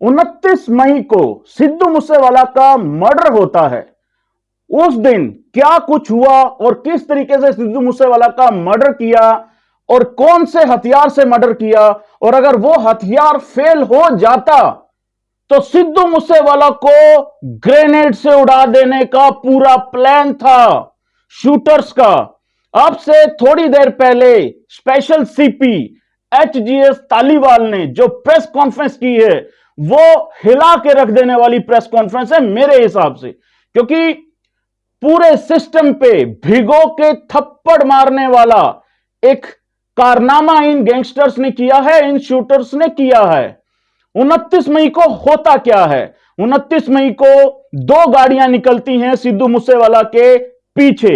29 मई को सिद्धू मूसेवाला का मर्डर होता है। उस दिन क्या कुछ हुआ और किस तरीके से सिद्धू मूसेवाला का मर्डर किया और कौन से हथियार से मर्डर किया, और अगर वो हथियार फेल हो जाता तो सिद्धू मूसेवाला को ग्रेनेड से उड़ा देने का पूरा प्लान था शूटर्स का। अब से थोड़ी देर पहले स्पेशल सीपी एचजीएस तालीवाल ने जो प्रेस कॉन्फ्रेंस की है वो हिला के रख देने वाली प्रेस कॉन्फ्रेंस है मेरे हिसाब से, क्योंकि पूरे सिस्टम पे भिगो के थप्पड़ मारने वाला एक कारनामा इन गैंगस्टर्स ने किया है, इन शूटर्स ने किया है। 29 मई को होता क्या है? 29 मई को दो गाड़ियां निकलती हैं सिद्धू मूसेवाला के पीछे,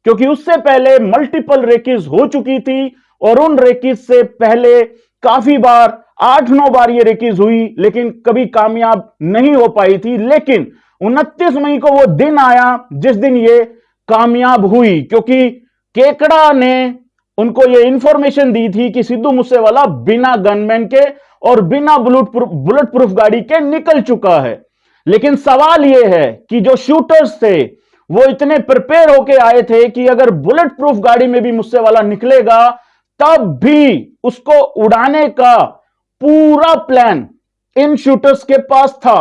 क्योंकि उससे पहले मल्टीपल रेकीज हो चुकी थी और उन रेकीज से पहले काफी बार 8-9 बार ये रेकीज हुई लेकिन कभी कामयाब नहीं हो पाई थी। लेकिन 29 मई को वो दिन आया जिस दिन ये कामयाब हुई, क्योंकि केकड़ा ने उनको ये इंफॉर्मेशन दी थी कि सिद्धू मूसेवाला बिना गनमैन के और बिना बुलेट प्रूफ गाड़ी के निकल चुका है। लेकिन सवाल यह है कि जो शूटर्स थे वो इतने प्रिपेयर होके आए थे कि अगर बुलेट प्रूफ गाड़ी में भी मूसेवाला निकलेगा तब भी उसको उड़ाने का पूरा प्लान इन शूटर्स के पास था।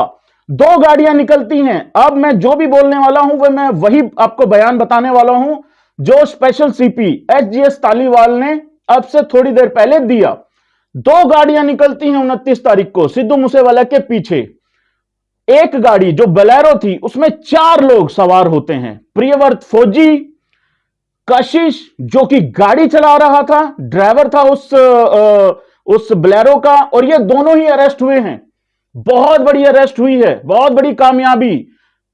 दो गाड़ियां निकलती हैं। अब मैं जो भी बोलने वाला हूं वो मैं वही आपको बयान बताने वाला हूं जो स्पेशल सीपी एचजीएस तालीवाल ने अब से थोड़ी देर पहले दिया। दो गाड़ियां निकलती हैं 29 तारीख को सिद्धू मूसेवाला के पीछे। एक गाड़ी जो बोलेरो थी उसमें 4 लोग सवार होते हैं। प्रियव्रत फौजी, कशिश जो कि गाड़ी चला रहा था, ड्राइवर था उस बोलेरो का, और ये दोनों ही अरेस्ट हुए हैं। बहुत बड़ी अरेस्ट हुई है, बहुत बड़ी कामयाबी।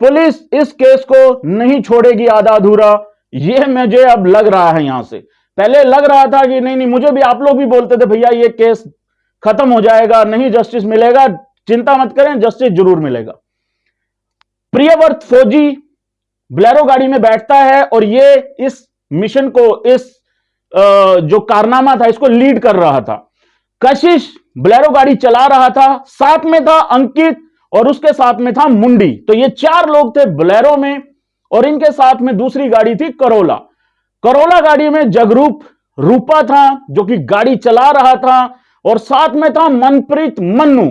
पुलिस इस केस को नहीं छोड़ेगी आधा अधूरा, ये मुझे अब लग रहा है। यहां से पहले लग रहा था कि नहीं, मुझे भी आप लोग भी बोलते थे भैया ये केस खत्म हो जाएगा, नहीं जस्टिस मिलेगा, चिंता मत करें जस्टिस जरूर मिलेगा। प्रियव्रत फौजी बोलेरो गाड़ी में बैठता है और ये इस मिशन को, इस जो कारनामा था इसको लीड कर रहा था। कशिश बोलेरो गाड़ी चला रहा था, साथ में था अंकित और उसके साथ में था मुंडी। तो ये 4 लोग थे बोलेरो में और इनके साथ में दूसरी गाड़ी थी करोला। करोला गाड़ी में जगरूप रूपा था जो कि गाड़ी चला रहा था और साथ में था Manpreet Mannu.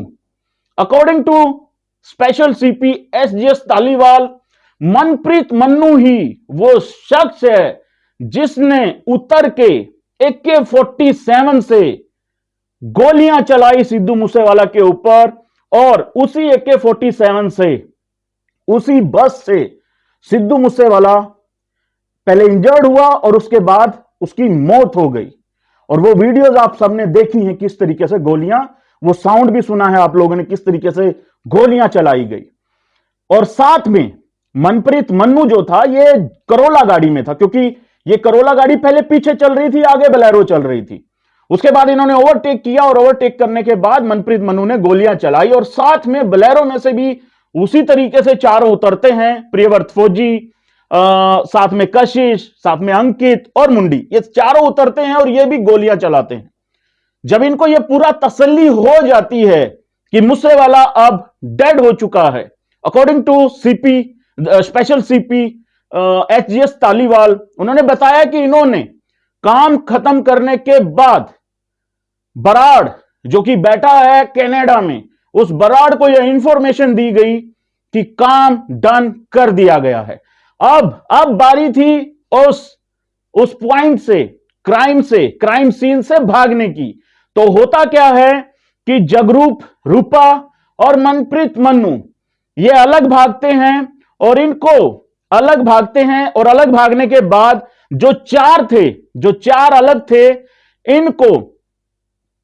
According to special CP HGS Taliwal, Manpreet Mannu ही वो शख्स है जिसने उतर के AK-47 से गोलियां चलाई सिद्धू मूसेवाला के ऊपर, और उसी AK-47 से, उसी बस से सिद्धू मूसेवाला पहले इंजर्ड हुआ और उसके बाद उसकी मौत हो गई। और वो वीडियोस आप सबने देखी हैं किस तरीके से गोलियां, वो साउंड भी सुना है आप लोगों ने किस तरीके से गोलियां चलाई गई। और साथ में मनप्रीत मन्नू जो था ये करोला गाड़ी में था, क्योंकि ये करोला गाड़ी पहले पीछे चल रही थी, आगे बोलेरो चल रही थी। उसके बाद इन्होंने ओवरटेक किया और ओवरटेक करने के बाद मनप्रीत मन्नू ने गोलियां चलाई और साथ में बोलेरो में से भी उसी तरीके से 4 उतरते हैं। प्रियव्रत फौजी, साथ में कशिश, साथ में अंकित और मुंडी, ये 4 उतरते हैं और ये भी गोलियां चलाते हैं। जब इनको ये पूरा तसल्ली हो जाती है कि मूसेवाला अब डेड हो चुका है, according to CP, special CP HGS Taliwal, उन्होंने बताया कि इन्होंने काम खत्म करने के बाद बराड़ जो कि बैठा है कनाडा में, उस बराड़ को यह इंफॉर्मेशन दी गई कि काम डन कर दिया गया है। अब बारी थी उस पॉइंट से, क्राइम सीन से भागने की। तो होता क्या है कि जगरूप रूपा और मनप्रीत मन्नू ये अलग भागते हैं और इनको अलग भागते हैं, और अलग भागने के बाद जो 4 थे, जो 4 अलग थे, इनको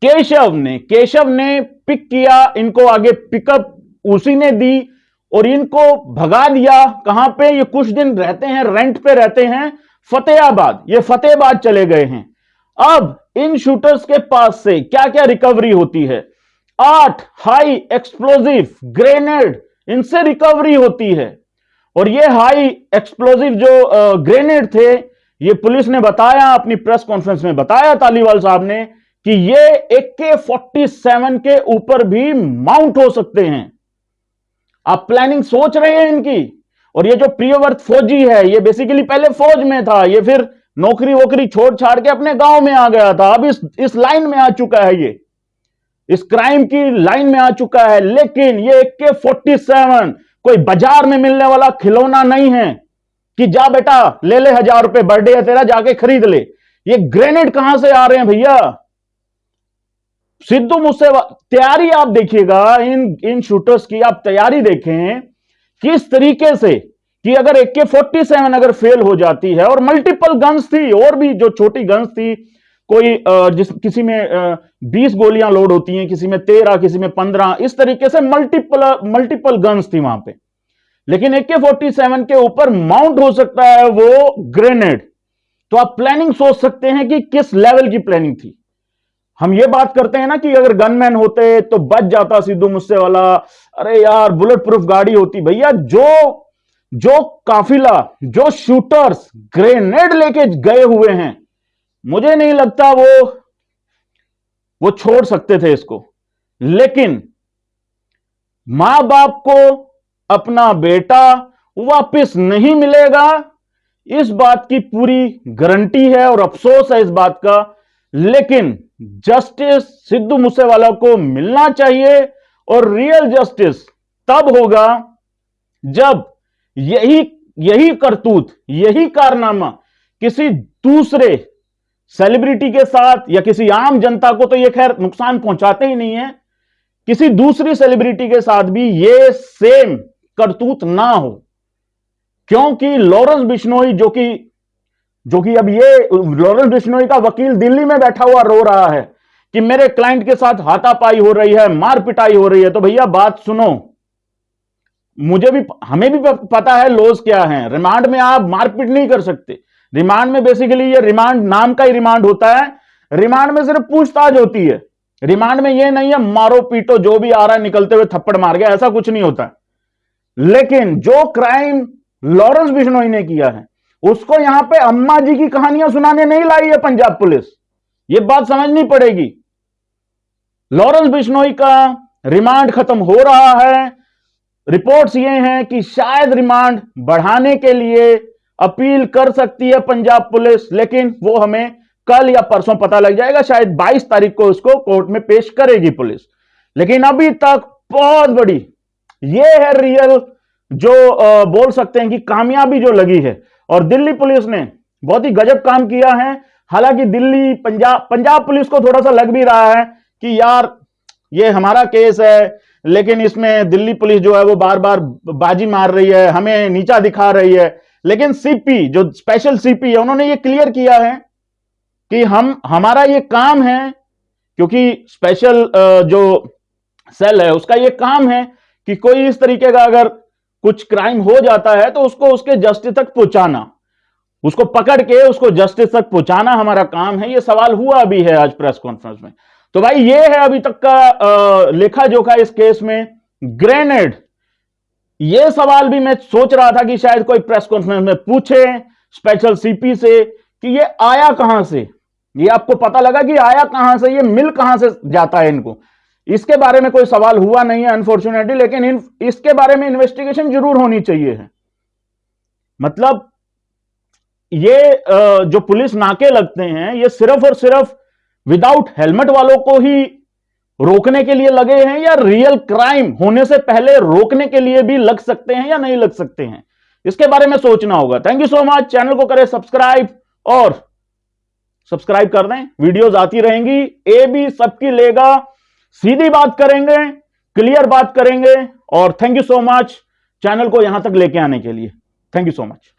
केशव ने पिक किया, इनको आगे पिकअप उसी ने दी और इनको भगा दिया। कहां पे? ये कुछ दिन रहते हैं, रेंट पे रहते हैं फतेहाबाद, ये फतेहाबाद चले गए हैं। अब इन शूटर्स के पास से क्या क्या रिकवरी होती है? 8 हाई एक्सप्लोजिव ग्रेनेड इनसे रिकवरी होती है। और ये हाई एक्सप्लोजिव जो ग्रेनेड थे, ये पुलिस ने बताया, अपनी प्रेस कॉन्फ्रेंस में बताया तालीवाल साहब ने कि ये AK-47 के ऊपर भी माउंट हो सकते हैं। आप प्लानिंग सोच रहे हैं इनकी। और ये जो प्रियव्रत फौजी है, ये बेसिकली पहले फौज में था, ये फिर नौकरी वोकरी छोड़ छाड़ के अपने गांव में आ गया था, अब इस लाइन में आ चुका है, ये इस क्राइम की लाइन में आ चुका है। लेकिन ये AK-47 कोई बाजार में मिलने वाला खिलौना नहीं है कि जा बेटा ले ले 1000 रुपए, बर्थडे है तेरा, जाके खरीद ले। ये ग्रेनेड कहां से आ रहे हैं भैया? सिद्धू मूसेवाला, तैयारी आप देखिएगा इन शूटर्स की, आप तैयारी देखें किस तरीके से, कि अगर AK-47 अगर फेल हो जाती है, और मल्टीपल गन्स थी, और भी जो छोटी गन्स थी, कोई किसी में 20 गोलियां लोड होती हैं, किसी में 13, किसी में 15, इस तरीके से मल्टीपल गन्स थी वहां पे। लेकिन AK-47 के ऊपर माउंट हो सकता है वो ग्रेनेड। तो आप प्लानिंग सोच सकते हैं कि किस लेवल की प्लानिंग थी। हम ये बात करते हैं ना कि अगर गनमैन होते तो बच जाता सिद्धू मूसेवाला, अरे यार बुलेट प्रूफ गाड़ी होती। भैया जो काफिला, जो शूटर्स ग्रेनेड लेके गए हुए हैं, मुझे नहीं लगता वो छोड़ सकते थे इसको। लेकिन मां बाप को अपना बेटा वापस नहीं मिलेगा, इस बात की पूरी गारंटी है और अफसोस है इस बात का। लेकिन जस्टिस सिद्धू मूसेवाला को मिलना चाहिए, और रियल जस्टिस तब होगा जब यही करतूत, यही कारनामा किसी दूसरे सेलिब्रिटी के साथ, या किसी आम जनता को तो ये खैर नुकसान पहुंचाते ही नहीं है, किसी दूसरी सेलिब्रिटी के साथ भी ये सेम करतूत ना हो। क्योंकि लॉरेंस बिश्नोई, जो कि अब ये लॉरेंस बिश्नोई का वकील दिल्ली में बैठा हुआ रो रहा है कि मेरे क्लाइंट के साथ हाथापाई हो रही है, मार पिटाई हो रही है। तो भैया बात सुनो, हमें भी पता है लॉज क्या है। रिमांड में आप मारपीट नहीं कर सकते। रिमांड में बेसिकली, ये रिमांड नाम का ही रिमांड होता है, रिमांड में सिर्फ पूछताछ होती है। रिमांड में ये नहीं है मारो पीटो, जो भी आ रहा है निकलते हुए थप्पड़ मार गया, ऐसा कुछ नहीं होता। लेकिन जो क्राइम लॉरेंस बिश्नोई ने किया है, उसको यहां पे अम्मा जी की कहानियां सुनाने नहीं लाई है पंजाब पुलिस। ये बात समझनी पड़ेगी। लॉरेंस बिश्नोई का रिमांड खत्म हो रहा है। रिपोर्ट्स ये हैं कि शायद रिमांड बढ़ाने के लिए अपील कर सकती है पंजाब पुलिस, लेकिन वो हमें कल या परसों पता लग जाएगा। शायद 22 तारीख को उसको कोर्ट में पेश करेगी पुलिस। लेकिन अभी तक बहुत बड़ी ये है रियल, जो बोल सकते हैं कि कामयाबी जो लगी है। और दिल्ली पुलिस ने बहुत ही गजब काम किया है। हालांकि दिल्ली पंजाब पुलिस को थोड़ा सा लग भी रहा है कि यार ये हमारा केस है, लेकिन इसमें दिल्ली पुलिस जो है वो बार बार बाजी मार रही है, हमें नीचा दिखा रही है। लेकिन सीपी, जो स्पेशल सीपी है, उन्होंने ये क्लियर किया है कि हमारा ये काम है, क्योंकि स्पेशल जो सेल है उसका ये काम है कि कोई इस तरीके का अगर कुछ क्राइम हो जाता है तो उसको उसके जस्टिस तक पहुंचाना, उसको पकड़ के उसको जस्टिस तक पहुंचाना हमारा काम है। ये सवाल हुआ भी है आज प्रेस कॉन्फ्रेंस में। तो भाई ये है अभी तक का लेखा जोखा इस केस में। ग्रेनेड, ये सवाल भी मैं सोच रहा था कि शायद कोई प्रेस कॉन्फ्रेंस में पूछे स्पेशल सीपी से कि ये आया कहां से, ये आपको पता लगा कि आया कहां से, ये मिल कहां से जाता है इनको। इसके बारे में कोई सवाल हुआ नहीं है अनफॉर्चुनेटली, लेकिन इसके बारे में इन्वेस्टिगेशन जरूर होनी चाहिए है। मतलब ये जो पुलिस नाके लगते हैं, ये सिर्फ और सिर्फ विदाउट हेलमेट वालों को ही रोकने के लिए लगे हैं, या रियल क्राइम होने से पहले रोकने के लिए भी लग सकते हैं या नहीं लग सकते हैं, इसके बारे में सोचना होगा। Thank you so much. Channel को करें सब्सक्राइब, और सब्सक्राइब कर दें, वीडियोस आती रहेंगी। ए भी सबकी लेगा, सीधी बात करेंगे, क्लियर बात करेंगे। और thank you so much channel को यहां तक लेके आने के लिए। Thank you so much.